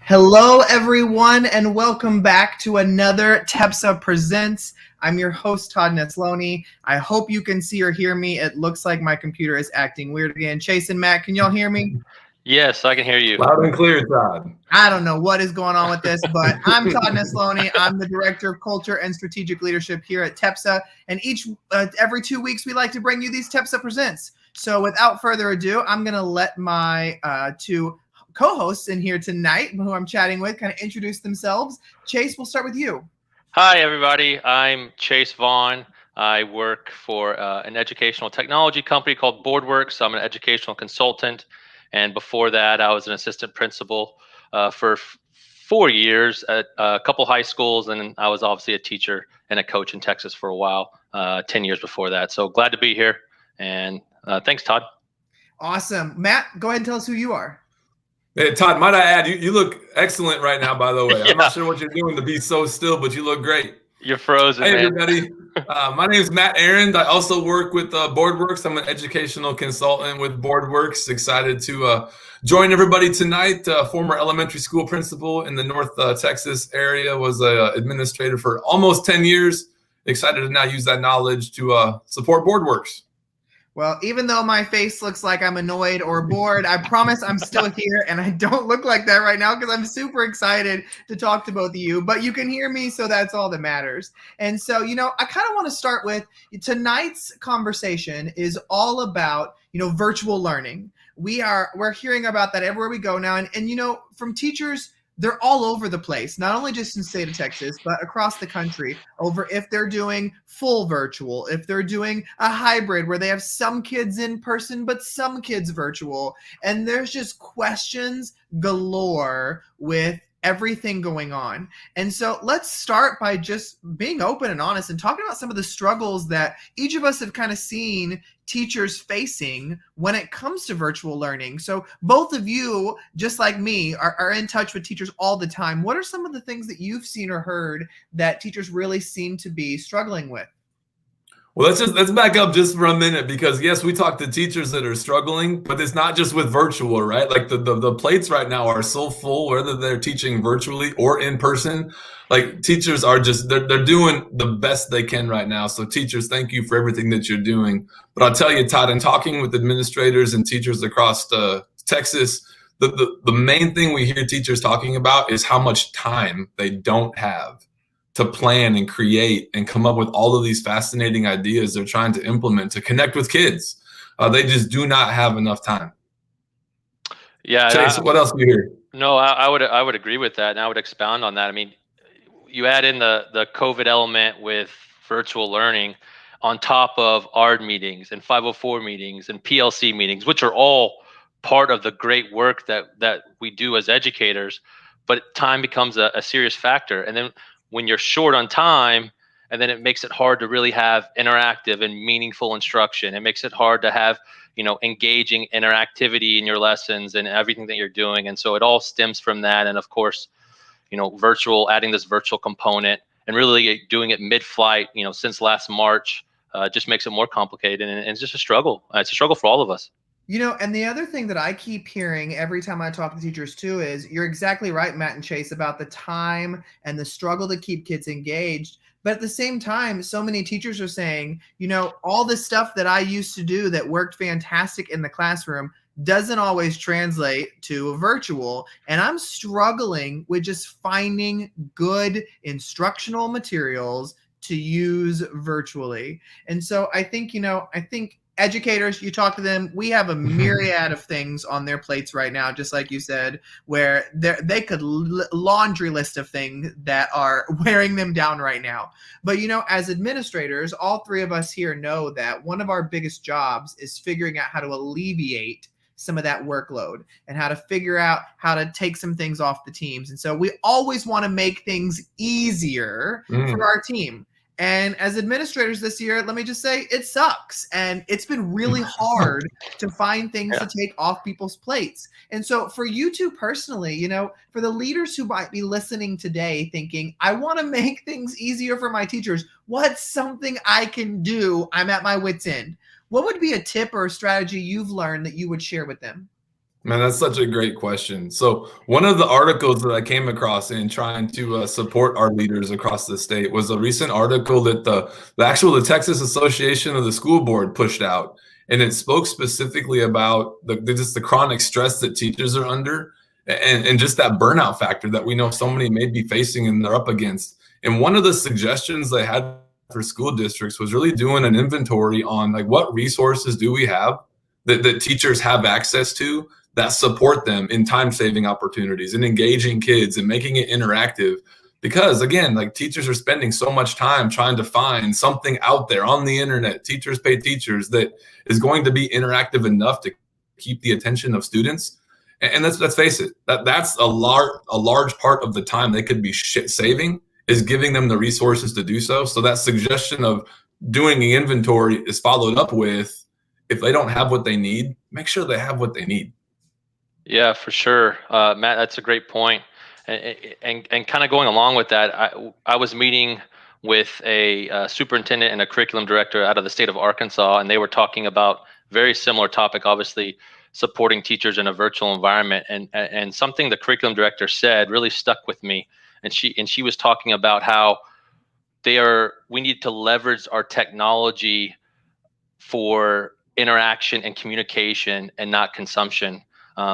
Hello, everyone, and welcome back to another TEPSA Presents. I'm your host, Todd Nesloni. I hope you can see or hear me. It looks like my computer is acting weird again. Chase and Matt, can y'all hear me? Yes, I can hear you. Loud and clear, Todd. I don't know what is going on with this, but I'm Todd Nesloni. I'm the Director of Culture and Strategic Leadership here at TEPSA, and every 2 weeks we like to bring you these TEPSA Presents. So without further ado, I'm going to let my two co-hosts in here tonight, who I'm chatting with, kind of introduce themselves. Chase, we'll start with you. Hi, everybody. I'm Chase Vaughn. I work for an educational technology company called Boardworks. I'm an educational consultant. And before that, I was an assistant principal for 4 years at a couple high schools. And I was obviously a teacher and a coach in Texas for a while, 10 years before that. So glad to be here. And thanks, Todd. Awesome. Matt, go ahead and tell us who you are. Hey, Todd, might I add, you look excellent right now, by the way. Yeah. I'm not sure what you're doing to be so still, but you look great. You're frozen, Hey, man. everybody. My name is Matt Arend. I also work with Boardworks. I'm an educational consultant with Boardworks. Excited to join everybody tonight. Former elementary school principal in the North Texas area. Was an administrator for almost 10 years. Excited to now use that knowledge to support Boardworks. Well, even though my face looks like I'm annoyed or bored, I promise I'm still here, and I don't look like that right now because I'm super excited to talk to both of you. But you can hear me, so that's all that matters. And so, I kind of want to start with tonight's conversation is all about, virtual learning. We're hearing about that everywhere we go now, and from teachers. They're all over the place, not only just in the state of Texas, but across the country over if they're doing full virtual, if they're doing a hybrid where they have some kids in person, but some kids virtual. And there's just questions galore with everything going on. And so let's start by just being open and honest and talking about some of the struggles that each of us have kind of seen teachers facing when it comes to virtual learning. So both of you, just like me, are in touch with teachers all the time. What are some of the things that you've seen or heard that teachers really seem to be struggling with? Well, let's back up just for a minute, because yes, we talk to teachers that are struggling, but it's not just with virtual, right? Like the plates right now are so full, whether they're teaching virtually or in person. Like teachers are just they're doing the best they can right now. So teachers, thank you for everything that you're doing. But I'll tell you, Todd, in talking with administrators and teachers across Texas, the main thing we hear teachers talking about is how much time they don't have to plan and create and come up with all of these fascinating ideas they're trying to implement to connect with kids. They just do not have enough time. Yeah. Chase, what else do you hear? No, I would agree with that, and I would expound on that. I mean, you add in the COVID element with virtual learning on top of ARD meetings and 504 meetings and PLC meetings, which are all part of the great work that we do as educators, but time becomes a serious factor. And then when you're short on time, and then it makes it hard to really have interactive and meaningful instruction. It makes it hard to have, engaging interactivity in your lessons and everything that you're doing. And so it all stems from that. And of course, adding this virtual component and really doing it mid-flight, since last March, just makes it more complicated. And it's just a struggle. It's a struggle for all of us. And the other thing that I keep hearing every time I talk to teachers too is you're exactly right, Matt and Chase, about the time and the struggle to keep kids engaged. But at the same time, so many teachers are saying, all the stuff that I used to do that worked fantastic in the classroom doesn't always translate to virtual. And I'm struggling with just finding good instructional materials to use virtually. And so I think educators, you talk to them, we have a myriad of things on their plates right now, just like you said, where they could laundry list of things that are wearing them down right now. But, as administrators, all three of us here know that one of our biggest jobs is figuring out how to alleviate some of that workload and how to figure out how to take some things off the teams. And so we always want to make things easier for our team. And as administrators this year, let me just say it sucks. And it's been really hard to find things to take off people's plates. And so for you two personally, for the leaders who might be listening today thinking, I want to make things easier for my teachers, what's something I can do? I'm at my wit's end. What would be a tip or a strategy you've learned that you would share with them? Man, that's such a great question. So one of the articles that I came across in trying to support our leaders across the state was a recent article that the Texas Association of the School Board pushed out, and it spoke specifically about just the chronic stress that teachers are under, and just that burnout factor that we know so many may be facing and they're up against. And one of the suggestions they had for school districts was really doing an inventory on like what resources do we have that teachers have access to that support them in time-saving opportunities and engaging kids and making it interactive. Because again, like teachers are spending so much time trying to find something out there on the internet, teachers pay teachers, that is going to be interactive enough to keep the attention of students. And let's face it, that's a large part of the time they could be saving is giving them the resources to do so. So that suggestion of doing the inventory is followed up with, if they don't have what they need, make sure they have what they need. Yeah, for sure. Matt, that's a great point. And kind of going along with that, I was meeting with a superintendent and a curriculum director out of the state of Arkansas, and they were talking about very similar topic, obviously supporting teachers in a virtual environment. And something the curriculum director said really stuck with me. And she was talking about how we need to leverage our technology for interaction and communication and not consumption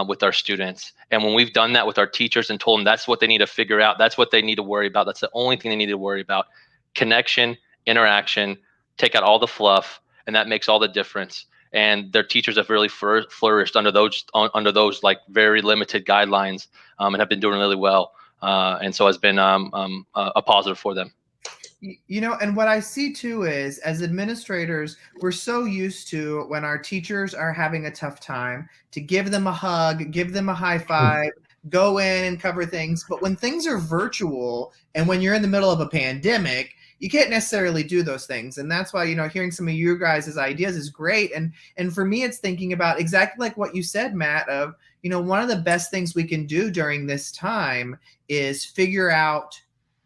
with our students. And when we've done that with our teachers and told them that's what they need to figure out, that's what they need to worry about, that's the only thing they need to worry about, connection, interaction, take out all the fluff, and that makes all the difference. And their teachers have really flourished under those like very limited guidelines, and have been doing really well. And so has been a positive for them. You know, and what I see too is, as administrators, we're so used to when our teachers are having a tough time to give them a hug, give them a high five, go in and cover things. But when things are virtual and when you're in the middle of a pandemic, you can't necessarily do those things. And that's why, you know, hearing some of you guys' ideas is great. And for me, it's thinking about exactly like what you said, Matt, of, you know, one of the best things we can do during this time is figure out,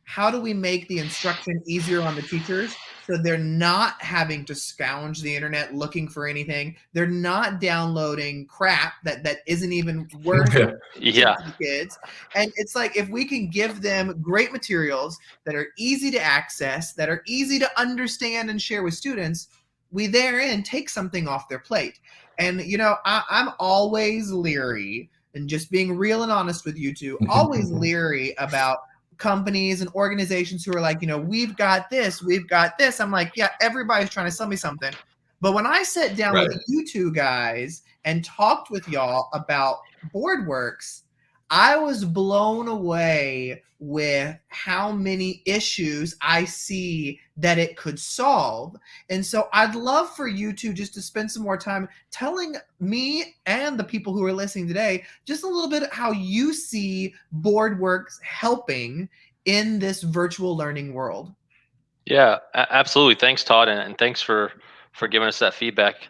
how do we make the instruction easier on the teachers so they're not having to scourge the internet looking for anything? They're not downloading crap that isn't even worth Yeah. to the kids. And it's like, if we can give them great materials that are easy to access, that are easy to understand and share with students, we therein take something off their plate. And, you know, I'm always leery, and just being real and honest with you two, always leery about companies and organizations who are like, you know, we've got this. I'm like, yeah, everybody's trying to sell me something. But when I sat down with you two guys and talked with y'all about Boardworks, I was blown away with how many issues I see that it could solve. And so I'd love for you two just to spend some more time telling me and the people who are listening today just a little bit how you see Boardworks helping in this virtual learning world. Yeah, absolutely. Thanks, Todd, and thanks for giving us that feedback.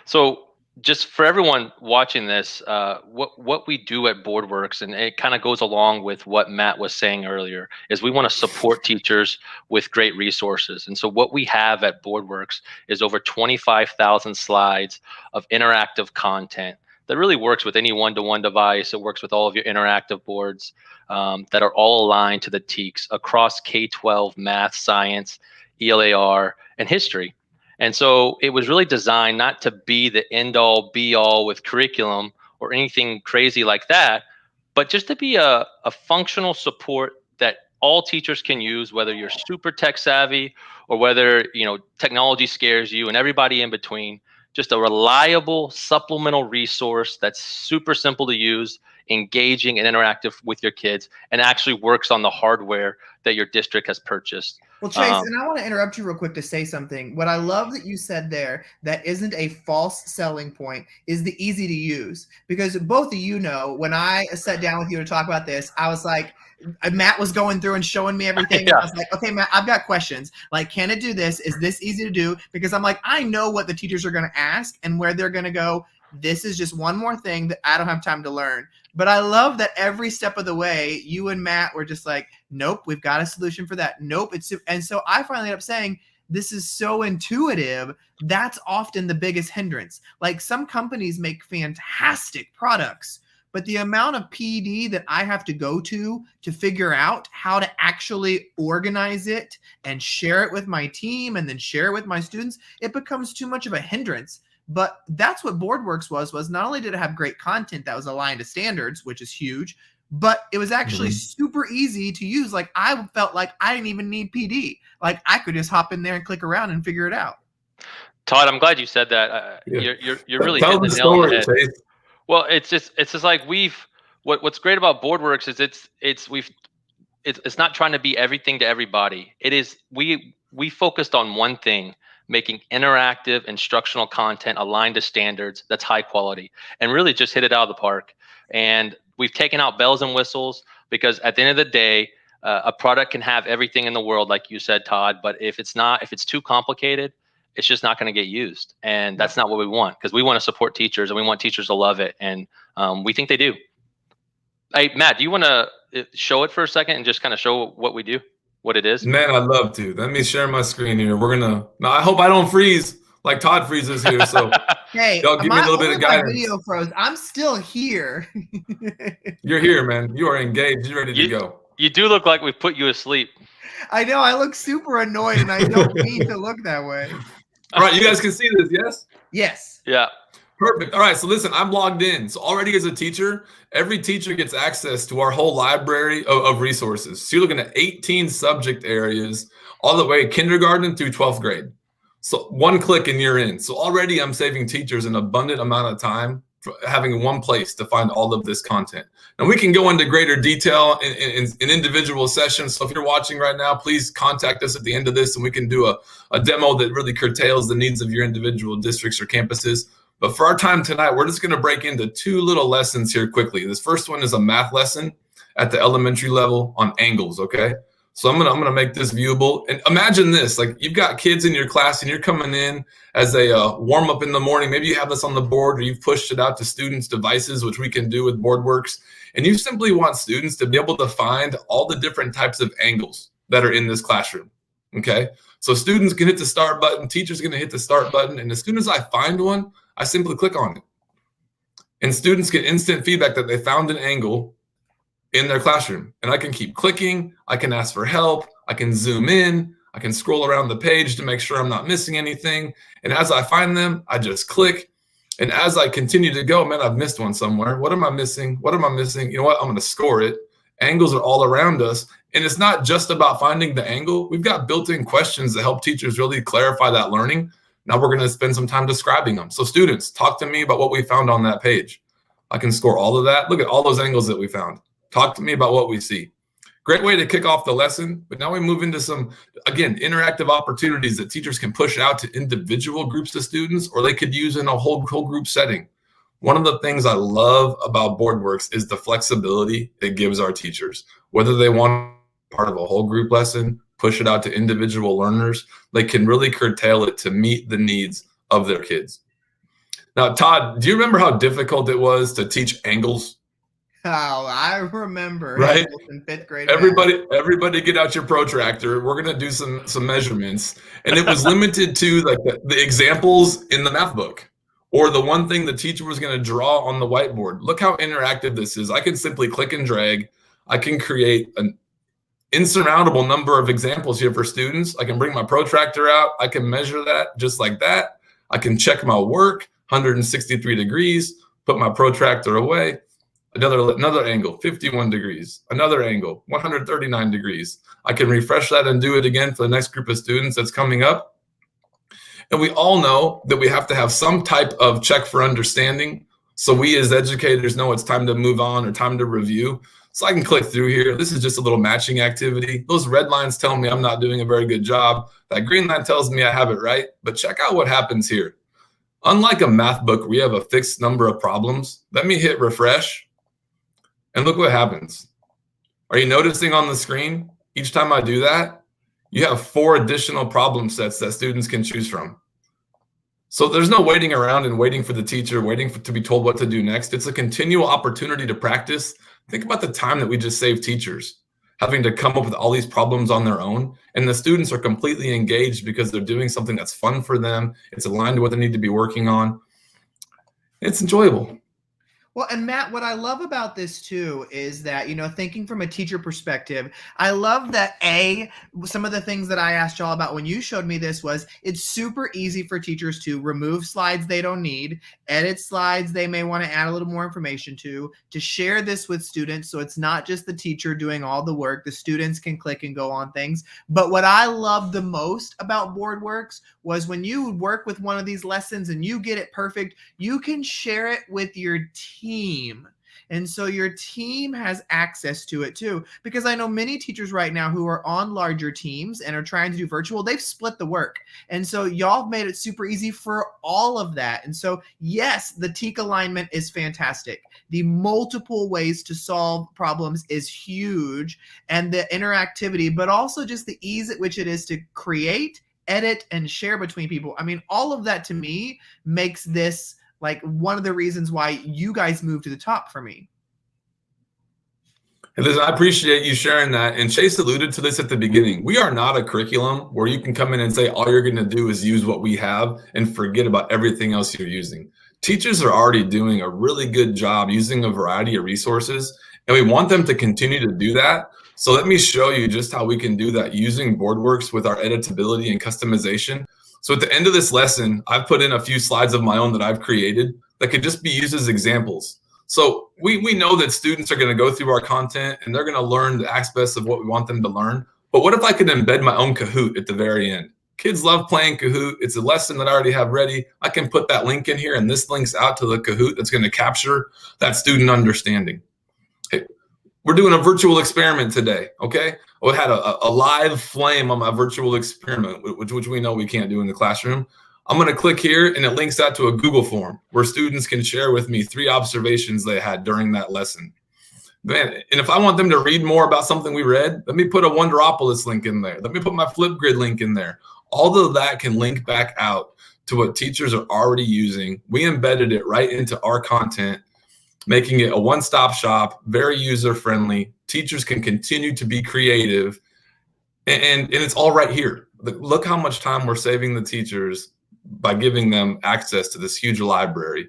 So just for everyone watching this, what we do at Boardworks, and it kind of goes along with what Matt was saying earlier, is we want to support teachers with great resources. And so what we have at Boardworks is over 25,000 slides of interactive content that really works with any one-to-one device. It works with all of your interactive boards that are all aligned to the TEKS across K-12, math, science, ELAR, and history. And so it was really designed not to be the end-all, be-all with curriculum or anything crazy like that, but just to be a functional support that all teachers can use, whether you're super tech savvy or whether, you know, technology scares you, and everybody in between. Just a reliable supplemental resource that's super simple to use, engaging and interactive with your kids, and actually works on the hardware that your district has purchased. Well, Chase, and I want to interrupt you real quick to say something. What I love that you said there that isn't a false selling point is the easy to use. Because both of you know, when I sat down with you to talk about this, I was like, Matt was going through and showing me everything. Yeah. I was like, okay, Matt, I've got questions. Like, can it do this? Is this easy to do? Because I'm like, I know what the teachers are going to ask and where they're going to go. This is just one more thing that I don't have time to learn. But I love that every step of the way, you and Matt were just like, nope, we've got a solution for that. Nope. And so I finally ended up saying, this is so intuitive. That's often the biggest hindrance. Like, some companies make fantastic products, but the amount of PD that I have to go to figure out how to actually organize it and share it with my team and then share it with my students, it becomes too much of a hindrance. But that's what Boardworks was not only did it have great content that was aligned to standards, which is huge, but it was actually super easy to use. Like, I felt like I didn't even need PD. Like, I could just hop in there and click around and figure it out. Todd, I'm glad you said that. Yeah. You're really Tell hitting the the nail on the story, head. Chase. Well, it's just like what's great about Boardworks is it's not trying to be everything to everybody. It is we focused on one thing, making interactive instructional content aligned to standards that's high quality, and really just hit it out of the park. And we've taken out bells and whistles, because at the end of the day, a product can have everything in the world, like you said, Todd, but if it's too complicated, it's just not going to get used. And that's not what we want, because we want to support teachers and we want teachers to love it. And we think they do. Hey, Matt, do you want to show it for a second and just kind of show what we do, what it is? Man, I'd love to. Let me share my screen here. Now, I hope I don't freeze like Todd freezes here. So hey, y'all give me a little bit of guidance. Video froze. I'm still here. You're here, man. You are engaged. You're ready to go. You do look like we've put you asleep. I know. I look super annoyed, and I don't mean to look that way. All right, you guys can see this, yes? Yes. Yeah. Perfect. All right, so listen, I'm logged in. So already as a teacher, every teacher gets access to our whole library of resources. So you're looking at 18 subject areas, all the way kindergarten through 12th grade. So one click and you're in. So already I'm saving teachers an abundant amount of time for having one place to find all of this content. And we can go into greater detail in individual sessions. So if you're watching right now, please contact us at the end of this and we can do a demo that really curtails the needs of your individual districts or campuses. But for our time tonight, we're just going to break into two little lessons here quickly. This first one is a math lesson at the elementary level on angles, okay? So I'm gonna make this viewable. And imagine this, like you've got kids in your class and you're coming in as a warm up in the morning. Maybe you have this on the board or you've pushed it out to students' devices, which we can do with Boardworks. And you simply want students to be able to find all the different types of angles that are in this classroom, okay? So students can hit the start button, teachers are gonna hit the start button. And as soon as I find one, I simply click on it. And students get instant feedback that they found an angle in their classroom. And I can keep clicking, I can ask for help, I can zoom in, I can scroll around the page to make sure I'm not missing anything. And as I find them, I just click. And as I continue to go, man, I've missed one somewhere. What am I missing? What am I missing? You know what? I'm gonna score it. Angles are all around us. And it's not just about finding the angle. We've got built-in questions that help teachers really clarify that learning. Now we're gonna spend some time describing them. So students, talk to me about what we found on that page. I can score all of that. Look at all those angles that we found. Talk to me about what we see. Great way to kick off the lesson, but now we move into some, again, interactive opportunities that teachers can push out to individual groups of students, or they could use in a whole group setting. One of the things I love about Boardworks is the flexibility it gives our teachers. Whether they want part of a whole group lesson, push it out to individual learners, they can really curtail it to meet the needs of their kids. Now, Todd, do you remember how difficult it was to teach angles? Oh, I remember. Right? In fifth grade. Everybody get out your protractor. We're going to do some measurements. And it was limited to like the examples in the math book or the one thing the teacher was going to draw on the whiteboard. Look how interactive this is. I can simply click and drag. I can create an insurmountable number of examples here for students. I can bring my protractor out. I can measure that just like that. I can check my work, 163 degrees, put my protractor away. Another angle, 51 degrees. Another angle, 139 degrees. I can refresh that and do it again for the next group of students that's coming up. And we all know that we have to have some type of check for understanding. So we as educators know it's time to move on or time to review. So I can click through here. This is just a little matching activity. Those red lines tell me I'm not doing a very good job. That green line tells me I have it right. But check out what happens here. Unlike a math book, we have a fixed number of problems. Let me hit refresh. And look what happens. Are you noticing on the screen, each time I do that, you have 4 additional problem sets that students can choose from. So there's no waiting around and waiting for the teacher, to be told what to do next. It's a continual opportunity to practice. Think about the time that we just saved teachers. having to come up with all these problems on their own. And the students are completely engaged because they're doing something that's fun for them. It's aligned to what they need to be working on. It's enjoyable. Well, and Matt, what I love about this too is that, thinking from a teacher perspective, I love that some of the things that I asked y'all about when you showed me this was it's super easy for teachers to remove slides they don't need, edit slides they may want to add a little more information to share this with students. So it's not just the teacher doing all the work. The students can click and go on things. But what I love the most about Boardworks was when you work with one of these lessons and you get it perfect, you can share it with your team. And so your team has access to it too, because I know many teachers right now who are on larger teams and are trying to do virtual, they've split the work. And so y'all made it super easy for all of that. And so yes, the TEK alignment is fantastic. The multiple ways to solve problems is huge, and the interactivity, but also just the ease at which it is to create, edit, and share between people. I mean, all of that to me makes this like one of the reasons why you guys moved to the top for me. And listen, I appreciate you sharing that. And Chase alluded to this at the beginning. We are not a curriculum where you can come in and say, all you're going to do is use what we have and forget about everything else you're using. Teachers are already doing a really good job using a variety of resources, and we want them to continue to do that. So let me show you just how we can do that using Boardworks with our editability and customization. So at the end of this lesson, I've put in a few slides of my own that I've created that could just be used as examples. So we know that students are going to go through our content and they're going to learn the aspects of what we want them to learn. But what if I could embed my own Kahoot at the very end? Kids love playing Kahoot. It's a lesson that I already have ready. I can put that link in here, and this links out to the Kahoot that's going to capture that student understanding. Hey, we're doing a virtual experiment today, okay? I had a live flame on my virtual experiment, which we know we can't do in the classroom. I'm going to click here, and it links out to a Google form where students can share with me 3 observations they had during that lesson. Man, and if I want them to read more about something we read, let me put a Wonderopolis link in there. Let me put my Flipgrid link in there. All of that can link back out to what teachers are already using. We embedded it right into our content, making it a one-stop shop, very user-friendly. Teachers can continue to be creative, and it's all right here. Look how much time we're saving the teachers by giving them access to this huge library.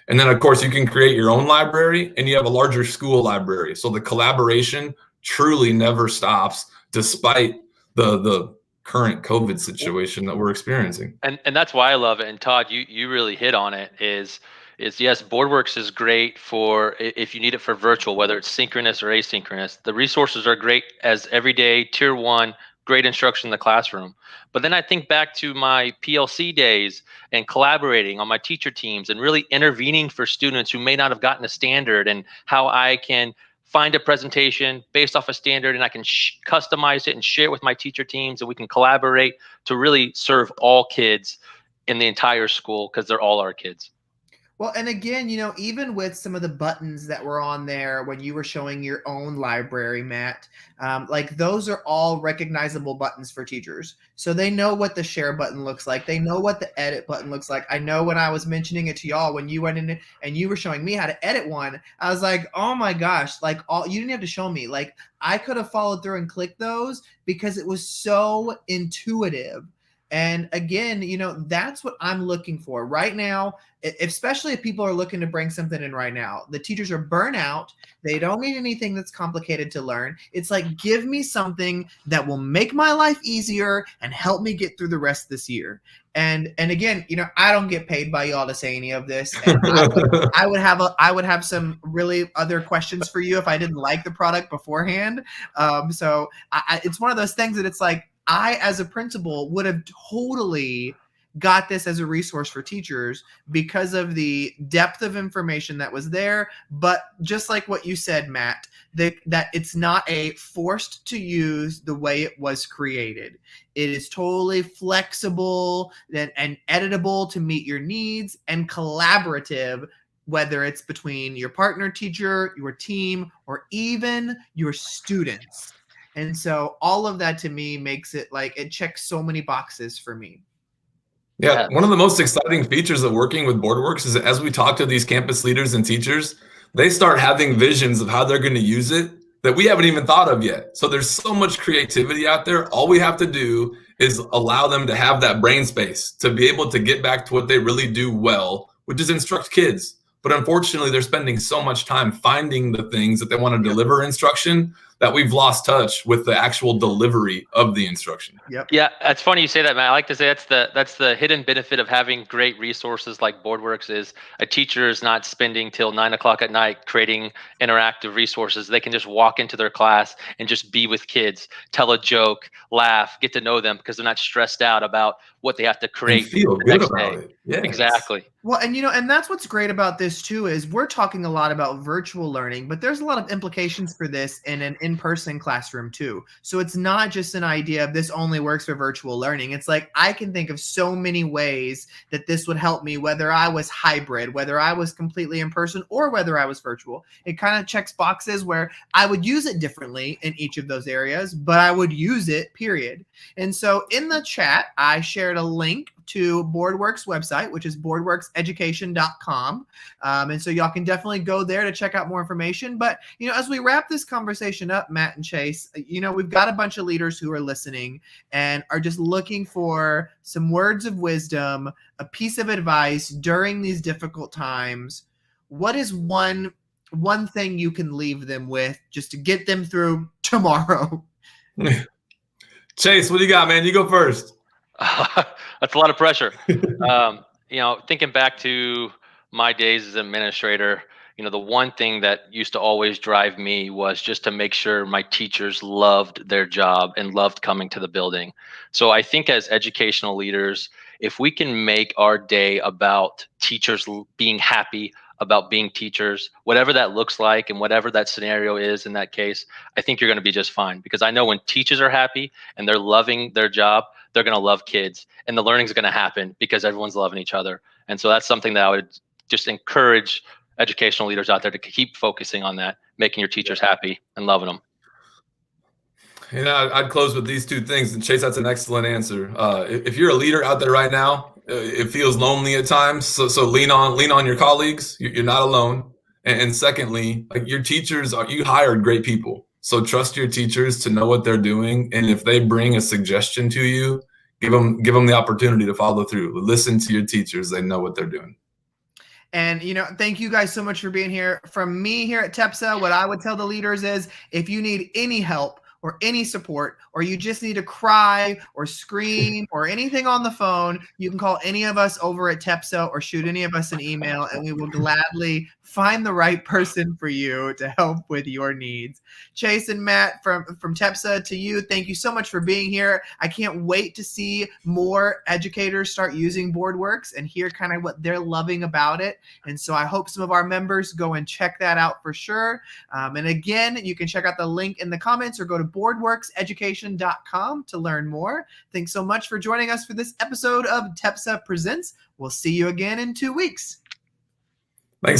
And then, of course, you can create your own library, and you have a larger school library. So the collaboration truly never stops, despite the current COVID situation that we're experiencing. And that's why I love it. And Todd, you really hit on it. Is yes, Boardworks is great for if you need it for virtual, whether it's synchronous or asynchronous. The resources are great as everyday tier 1, great instruction in the classroom. But then I think back to my PLC days and collaborating on my teacher teams and really intervening for students who may not have gotten a standard, and how I can find a presentation based off a standard, and I can customize it and share it with my teacher teams, and we can collaborate to really serve all kids in the entire school, because they're all our kids. Well, and again, even with some of the buttons that were on there when you were showing your own library, Matt, like those are all recognizable buttons for teachers. So they know what the share button looks like. They know what the edit button looks like. I know when I was mentioning it to y'all, when you went in and you were showing me how to edit one, I was like, oh my gosh, like you didn't have to show me. Like I could have followed through and clicked those because it was so intuitive. And again, that's what I'm looking for right now, especially if people are looking to bring something in right now. The teachers are burnt out. They don't need anything that's complicated to learn. It's like, give me something that will make my life easier and help me get through the rest of this year. And again, I don't get paid by y'all to say any of this. And I would have some really other questions for you if I didn't like the product beforehand. So it's one of those things that it's like, I, as a principal, would have totally got this as a resource for teachers because of the depth of information that was there. But just like what you said, Matt, that it's not a forced to use the way it was created. It is totally flexible and editable to meet your needs, and collaborative, whether it's between your partner teacher, your team, or even your students. And so all of that to me makes it like it checks so many boxes for me. Yeah, one of the most exciting features of working with Boardworks is that as we talk to these campus leaders and teachers, they start having visions of how they're going to use it. that we haven't even thought of yet. So there's so much creativity out there. All we have to do is allow them to have that brain space to be able to get back to what they really do well, which is instruct kids. But unfortunately, they're spending so much time finding the things that they want to deliver instruction that we've lost touch with the actual delivery of the instruction. Yep. Yeah, it's funny you say that, Matt. I like to say that's the hidden benefit of having great resources like Boardworks is a teacher is not spending till 9 o'clock at night creating interactive resources. They can just walk into their class and just be with kids, tell a joke, laugh, get to know them because they're not stressed out about what they have to create And feel the good next about day. it. Yes. Exactly. Well, and and that's what's great about this too is we're talking a lot about virtual learning, but there's a lot of implications for this in an in-person classroom too. So it's not just an idea of this only works for virtual learning. It's like I can think of so many ways that this would help me, whether I was hybrid, whether I was completely in person, or whether I was virtual. It kind of checks boxes where I would use it differently in each of those areas, but I would use it, period. And so in the chat, I shared a link to Boardworks website, which is boardworkseducation.com. And so y'all can definitely go there to check out more information. But, as we wrap this conversation up, Matt and Chase, we've got a bunch of leaders who are listening and are just looking for some words of wisdom, a piece of advice during these difficult times. What is one thing you can leave them with just to get them through tomorrow? Chase, what do you got, man? You go first. That's a lot of pressure. Thinking back to my days as administrator, the one thing that used to always drive me was just to make sure my teachers loved their job and loved coming to the building. So I think as educational leaders, if we can make our day about teachers being happy about being teachers, whatever that looks like and whatever that scenario is in that case, I think you're going to be just fine. Because I know when teachers are happy and they're loving their job, they're going to love kids and the learning is going to happen because everyone's loving each other. And so that's something that I would just encourage educational leaders out there to keep focusing on that, making your teachers happy and loving them. I'd close with these two things. And Chase, that's an excellent answer. If you're a leader out there right now, it feels lonely at times. So lean on your colleagues. You're not alone. And secondly, like your teachers, you hired great people. So trust your teachers to know what they're doing. And if they bring a suggestion to you, give them the opportunity to follow through. Listen to your teachers. They know what they're doing. And, thank you guys so much for being here. From me here at TEPSA, what I would tell the leaders is if you need any help or any support, or you just need to cry or scream or anything on the phone, you can call any of us over at TEPSA or shoot any of us an email, and we will gladly find the right person for you to help with your needs. Chase and Matt from TEPSA, to you, thank you so much for being here. I can't wait to see more educators start using Boardworks and hear kind of what they're loving about it. And so I hope some of our members go and check that out for sure. And again, you can check out the link in the comments or go to boardworkseducation.com to learn more. Thanks so much for joining us for this episode of TEPSA Presents. We'll see you again in 2 weeks. Thanks, Tom.